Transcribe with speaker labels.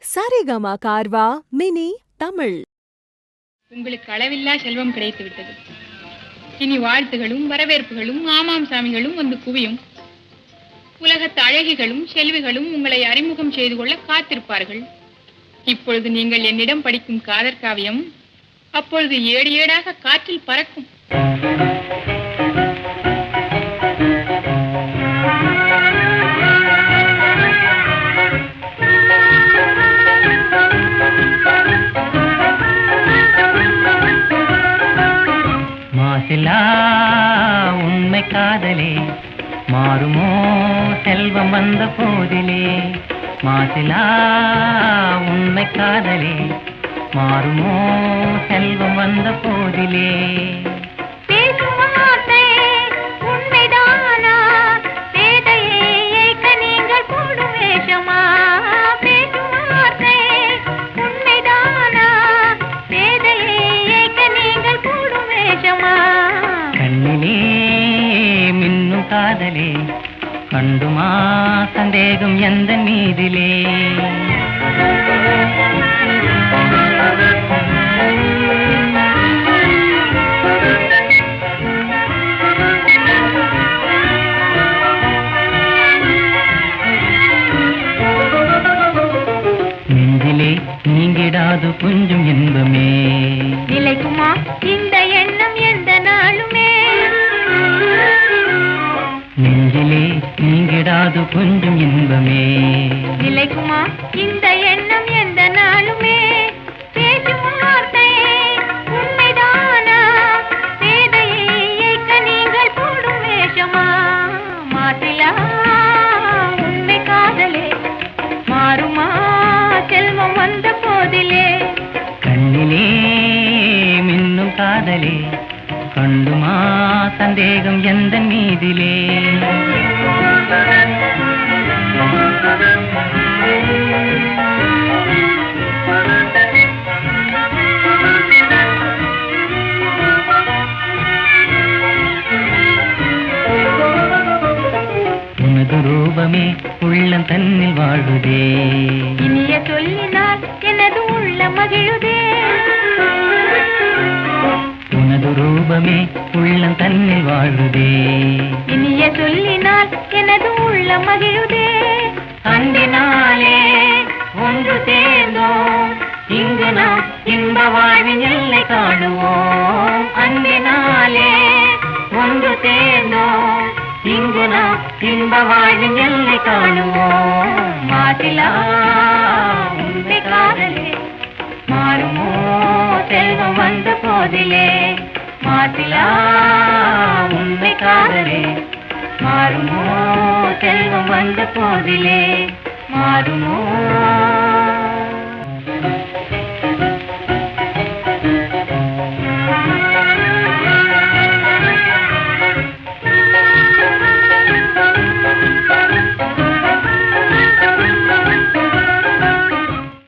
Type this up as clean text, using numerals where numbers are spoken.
Speaker 1: Saregama Carvaan mini Tamil.
Speaker 2: உங்களுக்கு அளவில்லா செல்வம் கிடைத்து விட்டது. இனி வாழ்த்துகளும் வரவேற்புகளும் ஆமாம் சாமிகளும் வந்து குவியும். உலகத்து அழகிகளும் செல்விகளும் உங்களை அறிமுகம் செய்து கொள்ள காத்திருப்பார்கள். இப்பொழுது நீங்கள் என்னிடம் படிக்கும் காதற் காவியம் அப்பொழுது ஏடு ஏடாக காற்றில் பறக்கும்.
Speaker 3: மாசிலா உண்மை காதலே மாறுமோ செல்வம் வந்த போதிலே. மாசிலா உண்மை காதலே மாறுமோ செல்வம் வந்த போதிலே. கண்ணிலே மின்னும் காதலே கண்டுமா சந்தேகம் எந்த மீதிலே. நெஞ்சிலே நீங்கிடாது கொஞ்சம் இன்பமே
Speaker 4: நிலைக்குமா இந்த எண்ணம் எந்த நாளுமே.
Speaker 3: நெஞ்சிலே நீங்கிடாது கொஞ்சம் இன்பமே
Speaker 4: நிலைக்குமா இந்த எண்ணம் எந்த நாளுமே. பேசும் வார்த்தை உண்மைதானா வேதையை ஏற்க நீங்கள் போடும் வேஷமா. மாற்றிலா உண்மை காதலே மாறுமா செல்வம் வந்த போதிலே.
Speaker 3: கண்ணிலே மின்னும் காதலே கண்டுமா சந்தேகம் எந்த மீதிலே. உனது ரூபமே உள்ளம் தன்னில் வாழுதே.
Speaker 4: இனிய சொல்லினால் எனது உள்ள மகிழுதே.
Speaker 3: உனது ரூபமே உள்ளம் தன்னில் வாழுதே.
Speaker 4: இனிய சொல்லினால் எனது உள்ள மகிழுதே.
Speaker 3: அன்பினாலே ஒன்று சேர்ந்தோம் இங்கு நாம் இன்ப வாழ்வின் எல்லை காணுவோம். அன்பினாலே ஒன்று சேர்ந்தோம் இங்கு நாம் இன்ப வாழ்வின் எல்லை காணுவோம். மாசிலா உண்மை காதலே மாறுமோ செல்வம் வந்த போதிலே. மாசிலா உண்மை காதலே மாறுமோ செல்வம் வந்த போதிலே. மாறுமோ